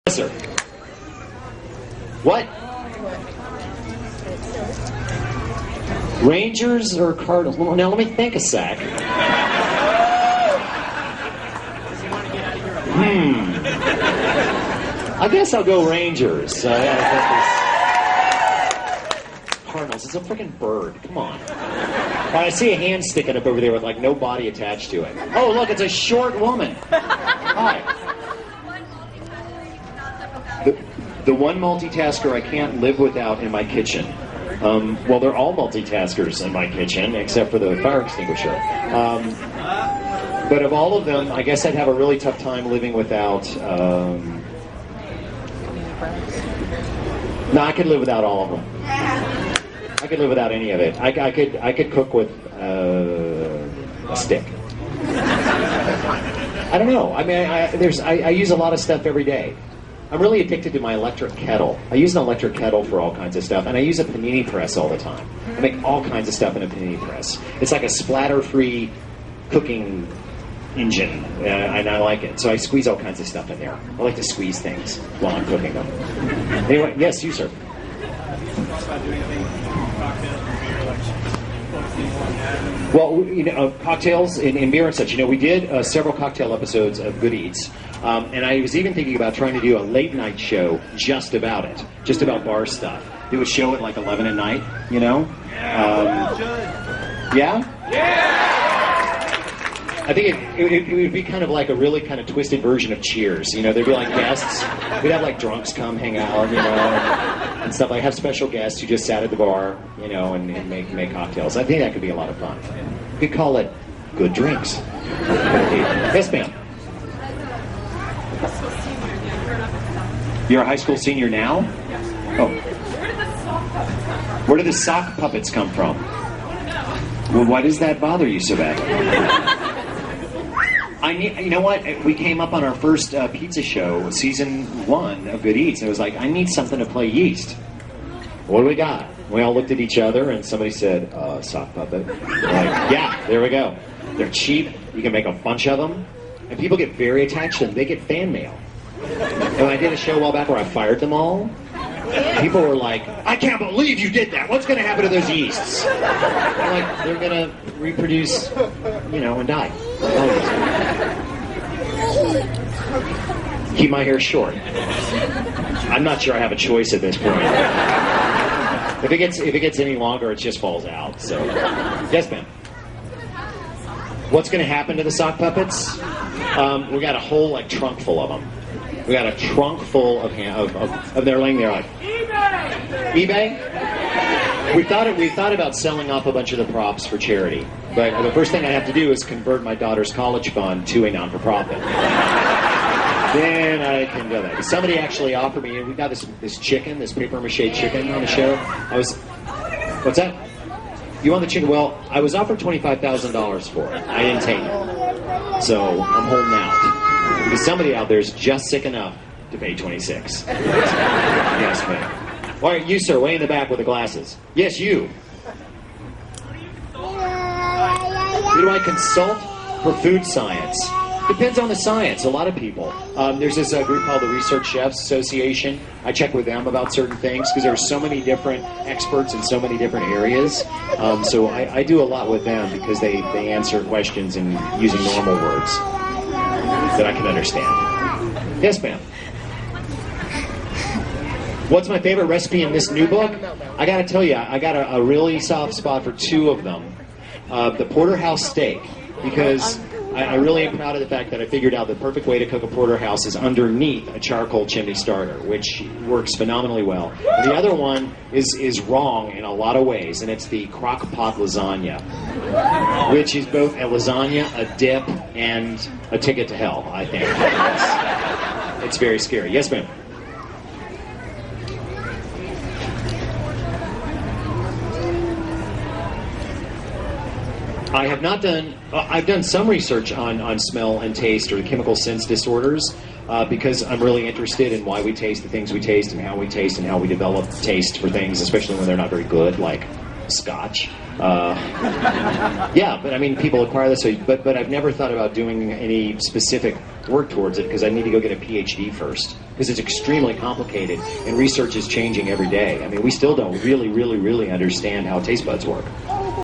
Yes, sir. What? Rangers or Cardinals? Well, now let me think a sec. I guess I'll go Rangers. Cardinals. It's a freaking bird. Come on. I see a hand sticking up over there with like no body attached to it. Oh, look, it's a short woman. Hi. The one multitasker I can't live without in my kitchen. Well, they're all multitaskers in my kitchen, except for the fire extinguisher. But of all of them, I guess I'd have a really tough time living without... No, I could live without all of them. I could live without any of it. I could cook with a stick. I don't know. I mean, I use a lot of stuff every day. I'm really addicted to my electric kettle. I use an electric kettle for all kinds of stuff, and I use a panini press all the time. I make all kinds of stuff in a panini press. It's like a splatter-free cooking engine, and I like it. So I squeeze all kinds of stuff in there. I like to squeeze things while I'm cooking them. Anyway, yes, you, sir. Well, you know, cocktails and beer and such. You know, we did several cocktail episodes of Good Eats, and I was even thinking about trying to do a late night show just about it, just about bar stuff. Do a show at like 11 at night, you know? Yeah? I think it would be kind of like a really kind of twisted version of Cheers. You know, there'd be like guests. We'd have like drunks come hang out, you know, and stuff. I have special guests who just sat at the bar, you know, and make cocktails. I think that could be a lot of fun. We could call it Good Drinks. Yes, ma'am. You're a high school senior now? Oh. Where did the sock puppets come from? Well, why does that bother you so badly? You know what? We came up on our first pizza show, season 1 of Good Eats, and it was like, I need something to play yeast. What do we got? We all looked at each other, and somebody said, sock puppet. We're like, yeah, there we go. They're cheap. You can make a bunch of them, and people get very attached to them. They get fan mail. And I did a show a while back where I fired them all. People were like, I can't believe you did that. What's going to happen to those yeasts? They're going to reproduce, you know, and die. Keep my hair short. I'm not sure I have a choice at this point. If it gets any longer, it just falls out. So, yes, ma'am. What's going to happen to the sock puppets? We got a whole like trunk full of them. We got a trunk full of they're laying there like eBay. We thought about selling off a bunch of the props for charity, but the first thing I have to do is convert my daughter's college fund to a non-for-profit. Then I can do that. Somebody actually offered me, we got this chicken, this paper-mache chicken on the show. What's that? You want the chicken? Well, I was offered $25,000 for it. I didn't take it. So I'm holding out. Because somebody out there is just sick enough to pay $26. Yes, ma'am. Why are you, sir, way in the back with the glasses? Yes, you. Who do I consult for food science? Depends on the science. A lot of people. There's this group called the Research Chefs Association. I check with them about certain things because there are so many different experts in so many different areas. So I do a lot with them because they answer questions in using normal words that I can understand. Yes, ma'am. What's my favorite recipe in this new book? I gotta tell you, I got a really soft spot for 2 of them. The porterhouse steak, because I really am proud of the fact that I figured out the perfect way to cook a porterhouse is underneath a charcoal chimney starter, which works phenomenally well. And the other one is wrong in a lot of ways, and it's the crock pot lasagna, which is both a lasagna, a dip, and a ticket to hell, I think. It's very scary. Yes, ma'am. I have not done, I've done some research on smell and taste or chemical sense disorders because I'm really interested in why we taste the things we taste and how we taste and how we develop taste for things, especially when they're not very good, like scotch. Yeah, but I mean, people acquire this, but I've never thought about doing any specific work towards it because I need to go get a PhD first. Because it's extremely complicated and research is changing every day. I mean, we still don't really understand how taste buds work.